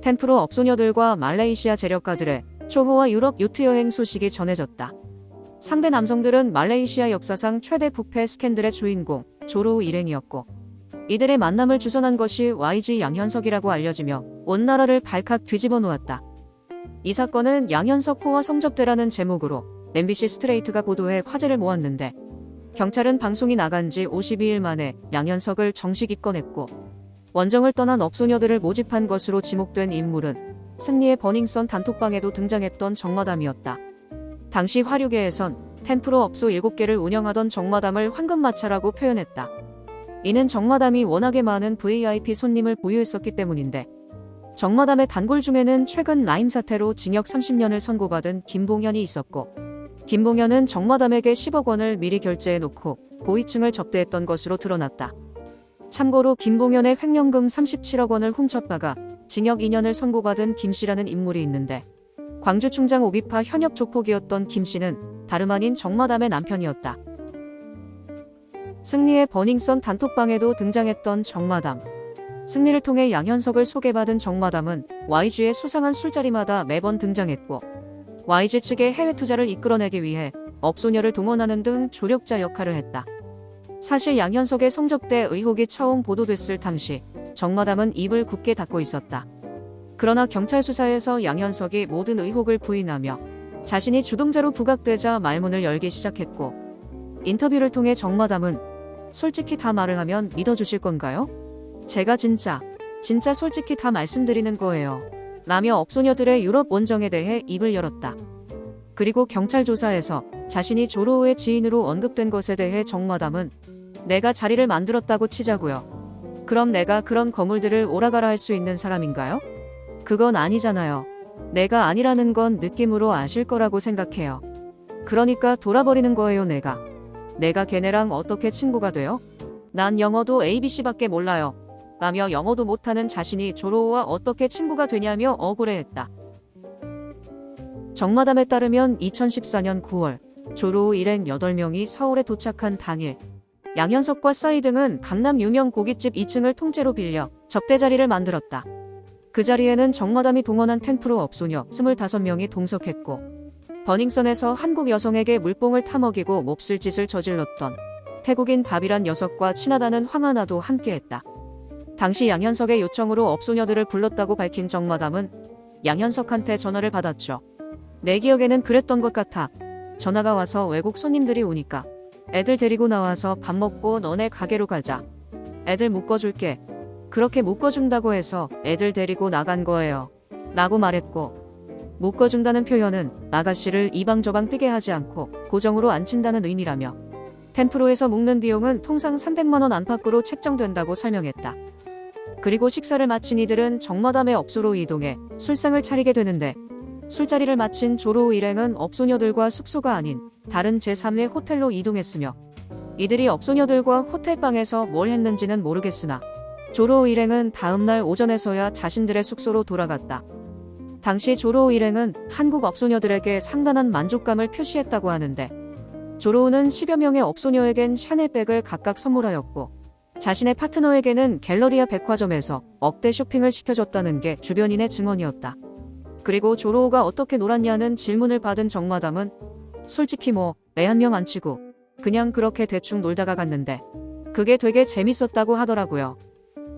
템프로 업소녀들과 말레이시아 재력가들의 초호화 유럽 요트 여행 소식이 전해졌다. 상대 남성들은 말레이시아 역사상 최대 부패 스캔들의 주인공 조로우 일행이었고, 이들의 만남을 주선한 것이 YG 양현석이라고 알려지며 온 나라를 발칵 뒤집어 놓았다. 이 사건은 양현석 호화 성접대라는 제목으로 MBC 스트레이트가 보도해 화제를 모았는데, 경찰은 방송이 나간 지 52일 만에 양현석을 정식 입건했고, 원정을 떠난 업소녀들을 모집한 것으로 지목된 인물은 승리의 버닝썬 단톡방에도 등장했던 정마담이었다. 당시 화류계에선 템프로 업소 7개를 운영하던 정마담을 황금마차라고 표현했다. 이는 정마담이 워낙에 많은 VIP 손님을 보유했었기 때문인데, 정마담의 단골 중에는 최근 라임 사태로 징역 30년을 선고받은 김봉현이 있었고, 김봉현은 정마담에게 10억 원을 미리 결제해놓고 고위층을 접대했던 것으로 드러났다. 참고로 김봉현의 횡령금 37억 원을 훔쳤다가 징역 2년을 선고받은 김씨라는 인물이 있는데, 광주 충장 오비파 현역 조폭이었던 김씨는 다름 아닌 정마담의 남편이었다. 승리의 버닝썬 단톡방에도 등장했던 정마담. 승리를 통해 양현석을 소개받은 정마담은 YG의 수상한 술자리마다 매번 등장했고, YG 측의 해외 투자를 이끌어내기 위해 업소녀를 동원하는 등 조력자 역할을 했다. 사실 양현석의 성접대 의혹이 처음 보도됐을 당시 정마담은 입을 굳게 닫고 있었다. 그러나 경찰 수사에서 양현석이 모든 의혹을 부인하며 자신이 주동자로 부각되자 말문을 열기 시작했고, 인터뷰를 통해 정마담은 솔직히 다 말을 하면 믿어주실 건가요? 제가 진짜 솔직히 다 말씀드리는 거예요. 라며 업소녀들의 유럽 원정에 대해 입을 열었다. 그리고 경찰 조사에서 자신이 조로우의 지인으로 언급된 것에 대해 정마담은 내가 자리를 만들었다고 치자고요. 그럼 내가 그런 거물들을 오라가라 할 수 있는 사람인가요? 그건 아니잖아요. 내가 아니라는 건 느낌으로 아실 거라고 생각해요. 그러니까 돌아버리는 거예요. 내가 걔네랑 어떻게 친구가 돼요? 난 영어도 ABC밖에 몰라요. 라며 영어도 못하는 자신이 조로우와 어떻게 친구가 되냐며 억울해했다. 정마담에 따르면 2014년 9월 조로우 일행 8명이 서울에 도착한 당일, 양현석과 싸이 등은 강남 유명 고깃집 2층을 통째로 빌려 접대 자리를 만들었다. 그 자리에는 정마담이 동원한 템프로 업소녀 25명이 동석했고, 버닝썬에서 한국 여성에게 물뽕을 타먹이고 몹쓸 짓을 저질렀던 태국인 밥이란 녀석과 친하다는 황하나도 함께했다. 당시 양현석의 요청으로 업소녀들을 불렀다고 밝힌 정마담은 양현석한테 전화를 받았죠. 내 기억에는 그랬던 것 같아. 전화가 와서 외국 손님들이 오니까 애들 데리고 나와서 밥 먹고 너네 가게로 가자. 애들 묶어줄게. 그렇게 묶어준다고 해서 애들 데리고 나간 거예요. 라고 말했고, 묶어준다는 표현은 아가씨를 이방저방 뛰게 하지 않고 고정으로 앉힌다는 의미라며, 템프로에서 묶는 비용은 통상 300만 원 안팎으로 책정된다고 설명했다. 그리고 식사를 마친 이들은 정마담의 업소로 이동해 술상을 차리게 되는데, 술자리를 마친 조로우 일행은 업소녀들과 숙소가 아닌 다른 제3의 호텔로 이동했으며, 이들이 업소녀들과 호텔방에서 뭘 했는지는 모르겠으나 조로우 일행은 다음날 오전에서야 자신들의 숙소로 돌아갔다. 당시 조로우 일행은 한국 업소녀들에게 상당한 만족감을 표시했다고 하는데, 조로우는 10여 명의 업소녀에겐 샤넬백을 각각 선물하였고, 자신의 파트너에게는 갤러리아 백화점에서 억대 쇼핑을 시켜줬다는 게 주변인의 증언이었다. 그리고 조로우가 어떻게 놀았냐는 질문을 받은 정마담은 솔직히 애 한 명 안 치고 그냥 그렇게 대충 놀다가 갔는데 그게 되게 재밌었다고 하더라고요.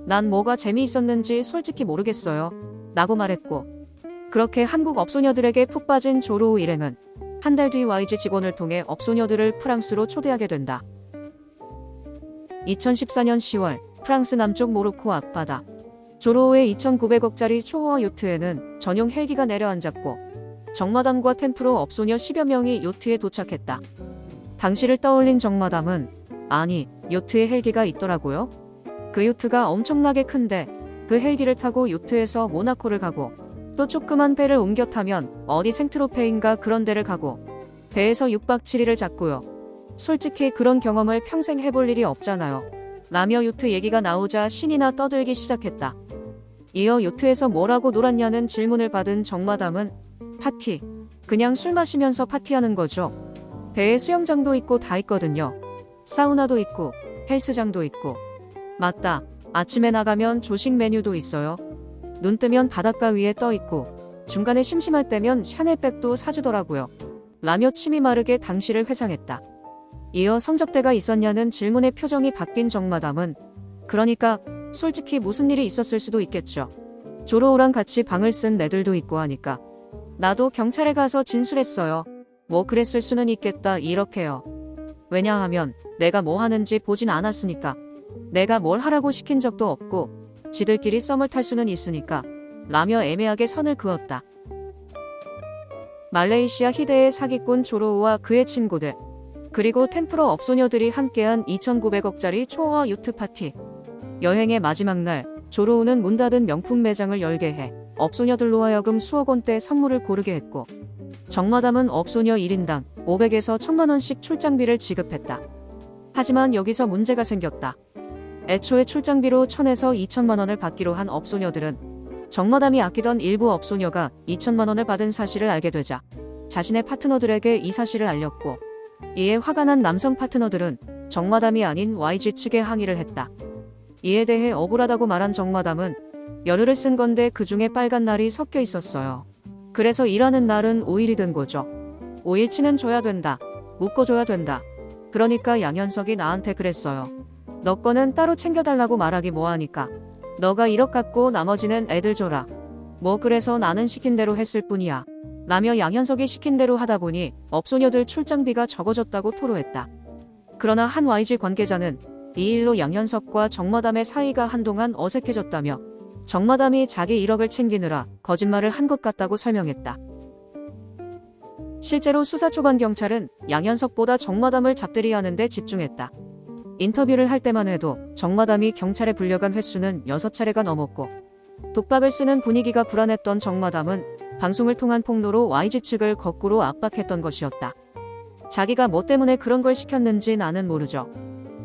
난 뭐가 재미있었는지 솔직히 모르겠어요. 라고 말했고, 그렇게 한국 업소녀들에게 푹 빠진 조로우 일행은 한 달 뒤 YG 직원을 통해 업소녀들을 프랑스로 초대하게 된다. 2014년 10월 프랑스 남쪽 모로코 앞바다, 조로우의 2,900억짜리 초호화 요트에는 전용 헬기가 내려앉았고, 정마담과 템프로 업소녀 10여 명이 요트에 도착했다. 당시를 떠올린 정마담은 아니, 요트에 헬기가 있더라고요. 그 요트가 엄청나게 큰데 그 헬기를 타고 요트에서 모나코를 가고, 또 조그만 배를 옮겨 타면 어디 생트로페인가 그런 데를 가고, 배에서 6박 7일을 잤고요. 솔직히 그런 경험을 평생 해볼 일이 없잖아요. 라며 요트 얘기가 나오자 신이나 떠들기 시작했다. 이어 요트에서 뭐라고 놀았냐는 질문을 받은 정마담은 파티. 그냥 술 마시면서 파티하는 거죠. 배에 수영장도 있고 다 있거든요. 사우나도 있고 헬스장도 있고. 맞다. 아침에 나가면 조식 메뉴도 있어요. 눈 뜨면 바닷가 위에 떠 있고 중간에 심심할 때면 샤넬백도 사주더라고요. 라며 침이 마르게 당시를 회상했다. 이어 성접대가 있었냐는 질문에 표정이 바뀐 정마담은 그러니까 솔직히 무슨 일이 있었을 수도 있겠죠. 조로우랑 같이 방을 쓴 애들도 있고 하니까 나도 경찰에 가서 진술했어요. 뭐 그랬을 수는 있겠다 이렇게요. 왜냐하면 내가 뭐 하는지 보진 않았으니까. 내가 뭘 하라고 시킨 적도 없고 지들끼리 썸을 탈 수는 있으니까 라며 애매하게 선을 그었다. 말레이시아 희대의 사기꾼 조로우와 그의 친구들 그리고 템플러 업소녀들이 함께한 2,900억짜리 초호화 요트 파티. 여행의 마지막 날 조로우는 문 닫은 명품 매장을 열게 해 업소녀들로 하여금 수억 원대 선물을 고르게 했고 정마담은 업소녀 1인당 500에서 1,000만 원씩 출장비를 지급했다. 하지만 여기서 문제가 생겼다. 애초에 출장비로 1,000에서 2,000만 원을 받기로 한 업소녀들은 정마담이 아끼던 일부 업소녀가 2,000만 원을 받은 사실을 알게 되자 자신의 파트너들에게 이 사실을 알렸고 이에 화가 난 남성 파트너들은 정마담이 아닌 YG 측에 항의를 했다. 이에 대해 억울하다고 말한 정마담은 열흘을 쓴 건데 그중에 빨간 날이 섞여 있었어요. 그래서 일하는 날은 5일이 된 거죠. 5일치는 줘야 된다. 묶어줘야 된다. 그러니까 양현석이 나한테 그랬어요. 너 거는 따로 챙겨달라고 말하기 뭐하니까. 너가 1억 갖고 나머지는 애들 줘라. 뭐 그래서 나는 시킨 대로 했을 뿐이야. 라며 양현석이 시킨 대로 하다 보니 업소녀들 출장비가 적어졌다고 토로했다. 그러나 한 YG 관계자는 이 일로 양현석과 정마담의 사이가 한동안 어색해졌다며 정마담이 자기 1억을 챙기느라 거짓말을 한 것 같다고 설명했다. 실제로 수사 초반 경찰은 양현석보다 정마담을 잡들이하는 데 집중했다. 인터뷰를 할 때만 해도 정마담이 경찰에 불려간 횟수는 6차례가 넘었고 독박을 쓰는 분위기가 불안했던 정마담은 방송을 통한 폭로로 YG 측을 거꾸로 압박했던 것이었다. 자기가 뭐 때문에 그런 걸 시켰는지 나는 모르죠.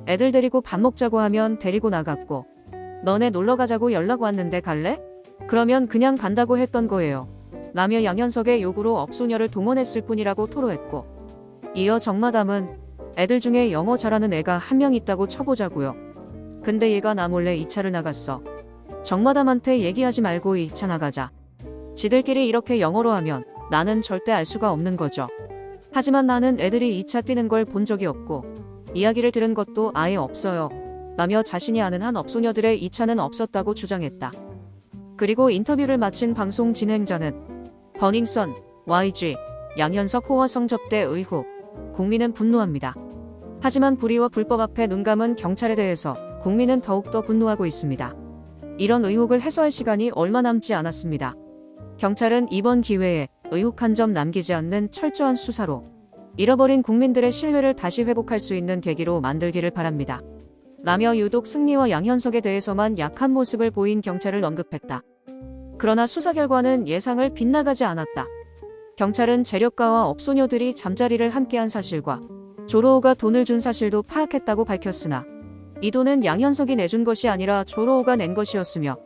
애들 데리고 밥 먹자고 하면 데리고 나갔고 너네 놀러 가자고 연락 왔는데 갈래? 그러면 그냥 간다고 했던 거예요. 라며 양현석의 요구로 업소녀를 동원했을 뿐이라고 토로했고 이어 정마담은 애들 중에 영어 잘하는 애가 한 명 있다고 쳐보자고요. 근데 얘가 나 몰래 2차를 나갔어. 정마담한테 얘기하지 말고 2차 나가자. 지들끼리 이렇게 영어로 하면 나는 절대 알 수가 없는 거죠. 하지만 나는 애들이 2차 뛰는 걸 본 적이 없고 이야기를 들은 것도 아예 없어요. 라며 자신이 아는 한 업소녀들의 2차는 없었다고 주장했다. 그리고 인터뷰를 마친 방송 진행자는 버닝썬, YG, 양현석 호화 성접대 의혹, 국민은 분노합니다. 하지만 불의와 불법 앞에 눈감은 경찰에 대해서 국민은 더욱더 분노하고 있습니다. 이런 의혹을 해소할 시간이 얼마 남지 않았습니다. 경찰은 이번 기회에 의혹 한 점 남기지 않는 철저한 수사로 잃어버린 국민들의 신뢰를 다시 회복할 수 있는 계기로 만들기를 바랍니다. 라며 유독 승리와 양현석에 대해서만 약한 모습을 보인 경찰을 언급했다. 그러나 수사 결과는 예상을 빗나가지 않았다. 경찰은 재력가와 업소녀들이 잠자리를 함께한 사실과 조로우가 돈을 준 사실도 파악했다고 밝혔으나 이 돈은 양현석이 내준 것이 아니라 조로우가 낸 것이었으며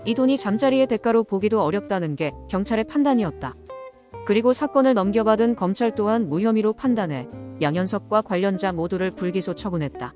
이 돈이 잠자리의 대가로 보기도 어렵다는 게 경찰의 판단이었다. 그리고 사건을 넘겨받은 검찰 또한 무혐의로 판단해 양현석과 관련자 모두를 불기소 처분했다.